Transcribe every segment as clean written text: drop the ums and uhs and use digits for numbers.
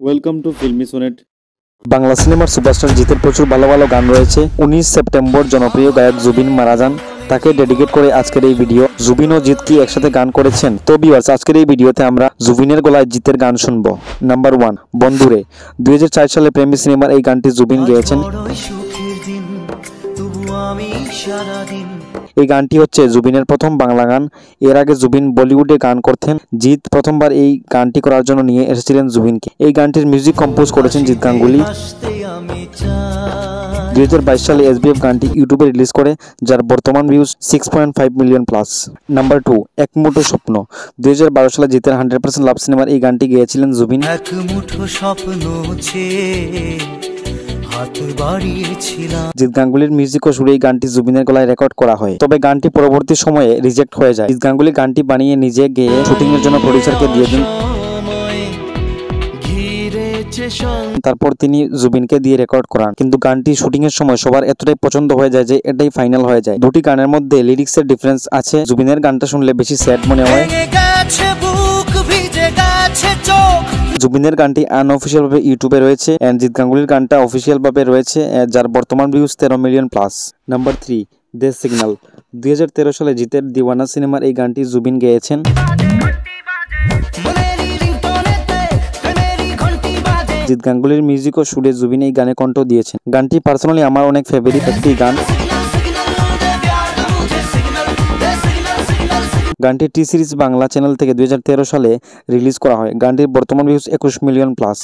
Welcome to filmy sonnet. Bangla সিনেমার superstar জিতের প্রচুর ভালো ভালো গান রয়েছে। 19 সেপ্টেম্বর জনপ্রিয় গায়ক জুবিন মারা যান, তাকে ডেডিকেট করে আজকের এই ভিডিও। জুবিন ও জিৎ কি একসাথে গান করেছেন? তো ভিউয়ার্স, আজকের এই ভিডিওতে আমরা জুবিনের গলায় জিতের গান শুনবো। নাম্বার 1, বন্ধুরে। 2004 সালে প্রেমী সিনেমার এই গানটি জুবিন গেয়েছেন। এই গানটি হচ্ছে জুবিনের প্রথম বাংলা গান। এর আগে জুবিন বলিউডে গান করতেন। জিৎ প্রথমবার এই গানটি করার জন্য নিয়ে এসেছিলেন জুবিনকে। এই গানটির মিউজিক কম্পোজ করেছেন জিৎ গাঙ্গুলি। 2022 সালে এসবিএফ গানটি ইউটিউবে রিলিজ করে, যার বর্তমান ভিউজ 6.5 মিলিয়ন প্লাস। নাম্বার 2, এক মুঠো স্বপ্ন। 2012 সালে জিতের 100% লাভ সিনেমার এই গানটি গেয়েছিলেন জুবিন। এক মুঠো স্বপ্ন জিৎ গাঙ্গুলির মিউজিক ও সুরে এই গানটি জুবিনের গলায় রেকর্ড করা হয়, তবে গানটি পরবর্তী সময়ে রিজেক্ট হয়ে যায়। জিৎ গাঙ্গুলি গানটি বানিয়ে নিজে গেয়ে শুটিং এর জন্য প্রডিউসারকে দিয়ে দেন। তারপর তিনি জুবিনকে দিয়ে রেকর্ড করান, কিন্তু গানটি শুটিং এর সময় সবার এতটাই পছন্দ হয়ে যায় যে এটাই ফাইনাল হয়ে যায়। দুটি গানের মধ্যে লিরিক্সের ডিফারেন্স আছে। জুবিনের গানটা শুনলে বেশি স্যাড মনে হয়। জুবিনের গানটি আনঅফিসিয়াল ভাবে ইউটিউবে রয়েছে, এন্ড জিৎ গাঙ্গুলির গানটা অফিসিয়াল ভাবে রয়েছে, যার বর্তমান ভিউজ 13 মিলিয়ন প্লাস। নাম্বার 3, দে সিগন্যাল। 2013 সালে জিতের দিওয়ানা সিনেমার এই গানটি জুবিন গেয়েছেন। জিৎ গাঙ্গুলির মিউজিক ও সুরে জুবিন এই গানে কণ্ঠ দিয়েছেন। গানটি পার্সোনালি আমার অনেক ফেভারিট একটি গান। গানটি টি সিরিজ বাংলা চ্যানেল থেকে 2013 সালে রিলিজ করা হয়। গানটির বর্তমান ভিউজ 21 মিলিয়ন প্লাস।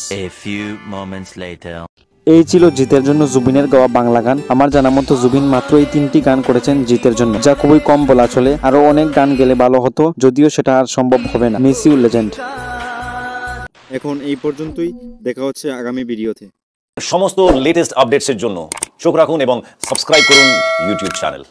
এই ছিল জিতের জন্য জুবিনের গাওয়া বাংলা গান। আমার জানা মতো জুবিন মাত্র এই 3টি গান করেছেন জিতের জন্য, যা খুবই কম বলা চলে। আরো অনেক গান গেলে ভালো হতো, যদিও সেটা আর সম্ভব হবে না। Miss you legend. এখন এই পর্যন্তই, দেখা হচ্ছে আগামী ভিডিওতে। সমস্ত লেটেস্ট আপডেটসের জন্য চোখ রাখুন এবং সাবস্ক্রাইব করুন ইউটিউব চ্যানেল।